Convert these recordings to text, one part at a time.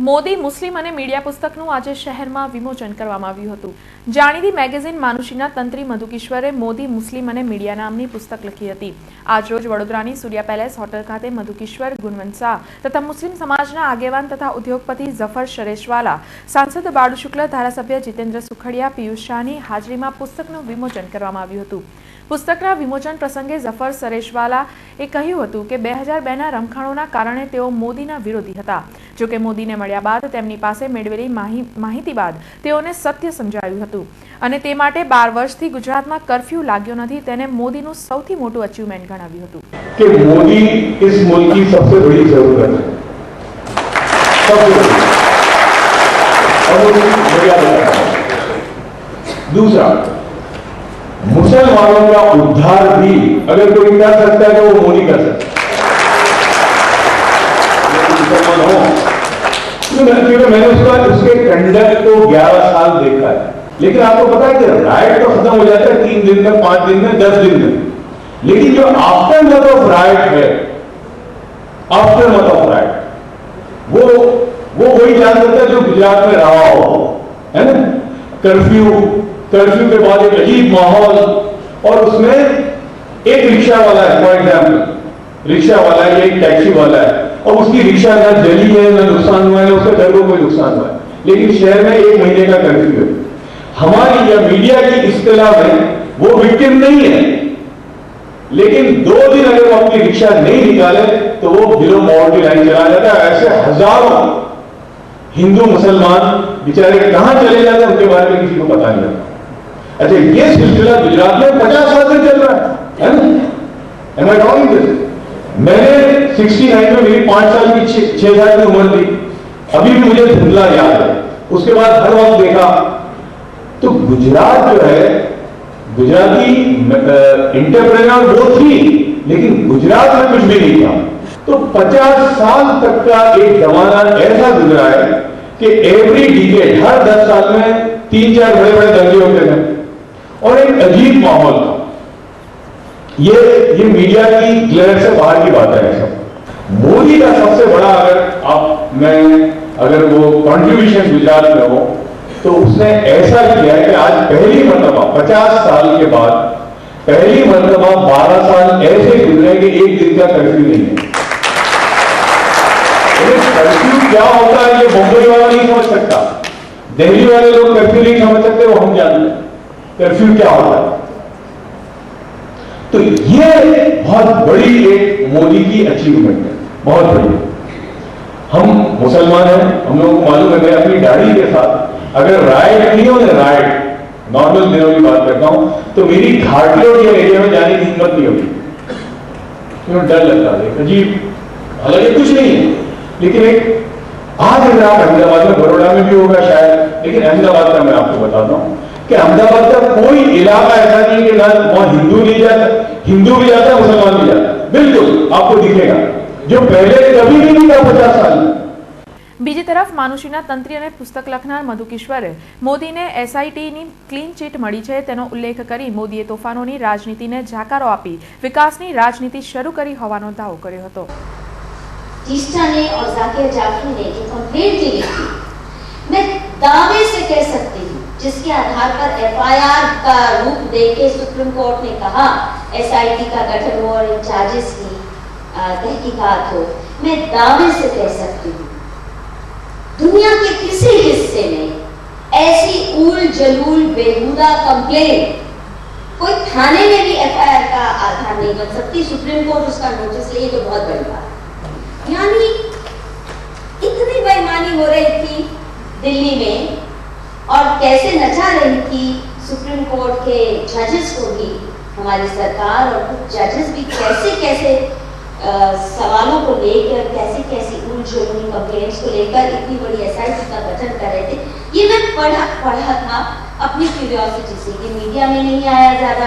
મોદી મુસ્લિમ અને મીડિયા પુસ્તકનું આજે શહેરમાં વિમોચન કરવામાં આવ્યું હતું। જાણીતી મેગેઝિન માનુષીના તંત્રી મધુકીશ્વરે મોદી મુસ્લિમ અને મીડિયા નામની પુસ્તક લખી હતી। આજરોજ વડોદરાની સૂર્યા પેલેસ હોટલ ખાતે મધુકીશ્વર, ગુણવંત શાહ તથા મુસ્લિમ સમાજના આગેવાન તથા ઉદ્યોગપતિ ઝફર શરેશવાલા, સાંસદ બાળુ શુક્લ, ધારાસભ્ય જીતેન્દ્ર સુખડિયા, પિયુષ શાહની હાજરીમાં પુસ્તકનું વિમોચન કરવામાં આવ્યું હતું। પુસ્તકના વિમોચન પ્રસંગે ઝફર શરેશવાલાએ કહ્યું હતું કે 2002ના રમખાણોના કારણે તેઓ મોદીના વિરોધી હતા। જો કે મોદીને મળ્યા બાદ તેમની પાસે મેળવેલી માહિતી બાદ તેઓને સત્ય સમજાયું હતું અને તે માટે 12 વર્ષથી ગુજરાતમાં કર્ફ્યુ लाग्યો નથી તેને મોદીનું સૌથી મોટું અચીવમેન્ટ ગણાવ્યું હતું કે મોદી इस मुल्क की सबसे बड़ी जरूरत है, सबसे बड़ी। और दूसरा, मुसलमानों का उद्धार भी अगर कोई कर सकता है तो वो मोदी कर सकता है। मुसलमान हो क्योंकि मैंने उसके कंडक्ट को 11 साल देखा है, लेकिन आपको पता है कि राइट तो खत्म हो जाता है 3 दिन में, 5 दिन में, 10 दिन में, लेकिन जो आफ्टरमैथ ऑफ राइट है, आफ्टरमैथ ऑफ राइट वो वही जान सकता है जो गुजरात में रहा हो, है ना। कर्फ्यू के बाद एक अजीब माहौल, और उसमें एक रिक्शा वाला है, फॉर एग्जाम्पल रिक्शा वाला है, एक टैक्सी वाला है, और उसकी रिक्शा ना जली है, ना नुकसान हुआ है, ना उसके घर को कोई नुकसान हुआ है, लेकिन शहर में 1 महीने का कर्फ्यू है। हमारी या मीडिया की इस्तेलाह में वो विक्टिम नहीं है, लेकिन 2 दिन अगर वो अपनी रिक्शा नहीं निकाले तो वो बिलो पॉवर्टी लाइन चला जाता है। ऐसे हजारों हिंदू मुसलमान बेचारे कहां चले जाते हैं उनके बारे में किसी को पता नहीं होता। अच्छा, ये सिलसिला गुजरात में 50 साल से चल रहा है ना। Am I wrong in this? मैंने 69 में मेरी 5 साल की 6 साल की उम्र थी, अभी भी मुझे धुंधला याद है। उसके बाद हर वक्त देखा तो गुजरात जो है, गुजराती इंटरप्रेन्योर वो थी, लेकिन गुजरात में कुछ भी नहीं था। तो 50 साल तक का एक जमाना ऐसा गुजरा है कि एवरी डिकेड, हर 10 साल में 3-4 बड़े-बड़े दंगे होते थे और एक अजीब माहौल था। ये मीडिया की ग्लेयर से बाहर की बात है। सब मोदी का सबसे बड़ा अगर वो कंट्रीब्यूशन गुजरात में हो तो उसने ऐसा किया है कि आज पहली मर्तबा 50 साल के बाद पहली मर्तबा 12 साल ऐसे गुजरे कि एक दिन का कर्फ्यू नहीं है। कर्फ्यू क्या होता है ये मुंबई वाला नहीं समझ सकता, दिल्ली वाले लोग कर्फ्यू नहीं समझ सकते, वो हम जानते हैं कर्फ्यू क्या होता है। तो ये बहुत बड़ी एक मोदी की अचीवमेंट है, बहुत बड़ी। हम मुसलमान हैं, हम लोगों को मालूम है, मैं अपनी दाढ़ी के साथ अगर राइट नहीं हो, राइट नॉर्मल दिनों की बात करता हूं, तो मेरी घाटियों के एरिया में जाने की हिम्मत नहीं होगी, क्यों डर लगता है। अजीब, हालांकि कुछ नहीं है, लेकिन एक आज अगर आप अहमदाबाद में, बड़ौदा में भी होगा शायद, लेकिन अहमदाबाद का मैं आपको बताता हूं कि अहमदाबाद का कोई इलाका ऐसा नहीं कि ना वहां हिंदू नहीं जाता, हिंदू भी जाता है, मुसलमान भी जाता है, बिल्कुल आपको दिखेगा, जो पहले कभी भी नहीं था 50 साल में। બીજી તરફ માનુષીના તંત્રી અને પુસ્તક લખનાર મધુકીશ્વરે મોદીને એસઆઈટીની ક્લીન ચીટ મળી છે તેનો ઉલ્લેખ કરી મોદીએ તોફાનોની રાજનીતિને જાકારો આપી વિકાસની રાજનીતિ શરૂ કરી હોવાનો દાવો કર્યો હતો। जीस्टा ने और जाकिर जाफरी ने जो कंप्लेंट दी थी, मैं दावे से कह सकती हूँ, जिसके आधार पर एफआईआर का रूप देके सुप्रीम कोर्ट ने कहा एसआईटी का गठन हो और इन चार्जेस की तहकीकात हो, मैं दावे से कह सकती हूँ दुनिया के किसी हिस्से में ऐसी ऊल जलूल बेहुदा कंप्लेंट कोई थाने में भी एफआईआर का आधार नहीं बन सकती। सुप्रीम कोर्ट उसका नोटिस ले तो बहुत बड़ी बात। यानी इतनी बेईमानी हो रही थी दिल्ली में और कैसे नचा रही थी सुप्रीम कोर्ट के जजेस को भी हमारी सरकार, और कुछ जजेस भी कैसे सवालों को लेकर कैसी उलझुली कंप्लेंट्स को लेकर इतनी बड़ी एसआईटी का गठन कर रहे थे। ये मैं पढ़ा था अपनी क्यूरियोसिटी से, कि मीडिया में नहीं आया ज्यादा,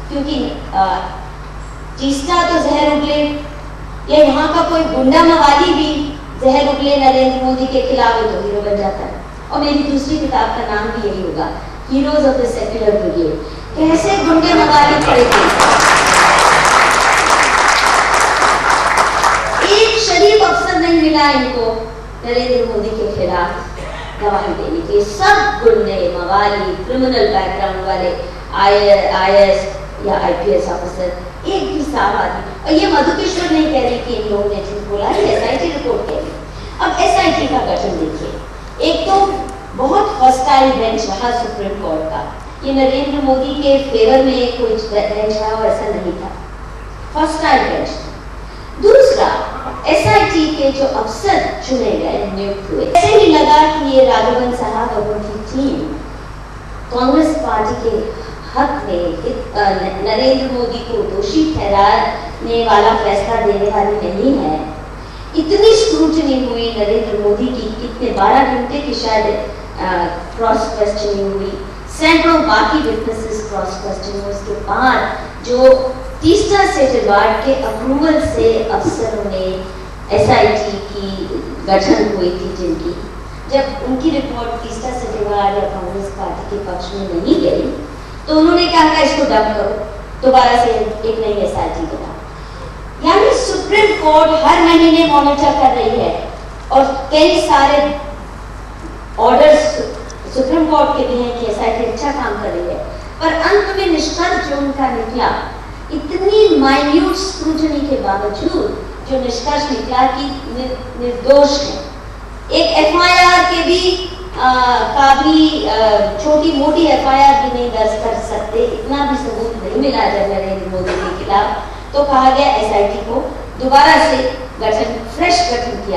क्योंकि जीस्टा तो जहर उगले या यहाँ का कोई गुंडा मवाली भी जहर उगले नरेंद्र मोदी के खिलाफ तो हीरो बन जाता है। और मेरी दूसरी किताब का नाम भी यही होगा, heroes of the secular brigade. कैसे गुंडे मवाली खड़े थे, एक शरीफ अफसर नहीं मिला इनको नरेंद्र मोदी के खिलाफ गवाही देने के सब गुंडे मवाली क्रिमिनल बैकग्राउंड वाले IAS या IPS ऑफिसर एक भी साफ आदमी, और ये मधुकेश्वर नहीं कह रही कि इन लोगों ने झूठ बोला, ये SIT रिपोर्ट कह रही। अब SIT का गठन देखिए, एक तो बहुत हॉस्टाइल बेंच रहा सुप्रीम कोर्ट का, ये नरेंद्र मोदी के फेवर में कोई बेंच रहा और ऐसा नहीं था, हॉस्टाइल बेंच। दूसरा, SIT के जो अफसर चुने गए नियुक्त हुए, ऐसे ही लगा कि ये राघवन साहब और उनकी टीम कांग्रेस पार्टी के हक में नरेंद्र मोदी को दोषी ठहराने वाला फैसला देने वाली नहीं है। इतनी स्क्रूटनी हुई नरेंद्र मोदी की, कितने 12 घंटे की शायद क्रॉस क्वेश्चनिंग हुई, सैकड़ों बाकी विटनेसेस क्रॉस क्वेश्चनिंग, उसके बाद जो तीसरा सेटलवार्ड के अप्रूवल से अफसरों ने SIT की गठन हुई थी, जिनकी जब उनकी रिपोर्ट तीसरा सेटलवार्ड या कांग्रेस पार्टी के पक्ष में नहीं गई तो उन्होंने कहा इसको डंप करो, दोबारा से एक नई SIT बनाओ। यानी सुप्रीम कोर्ट हर महीने मॉनिटर कर रही है और कई सारे ऑर्डर्स सुप्रीम कोर्ट के भी हैं कि SIT अच्छा काम कर रही है, पर अंत में निष्कर्ष जो उनका निकला, इतनी माइन्यूट स्क्रूटनी के बावजूद जो निष्कर्ष निकला कि निर्दोष है। एक FIR के भी का भी छोटी मोटी FIR भी नहीं दर्ज कर सकते, इतना भी सबूत नहीं मिला जब नरेंद्र मोदी के खिलाफ, तो कहा गया SIT को दोबारा से गठन, फ्रेश गठन किया।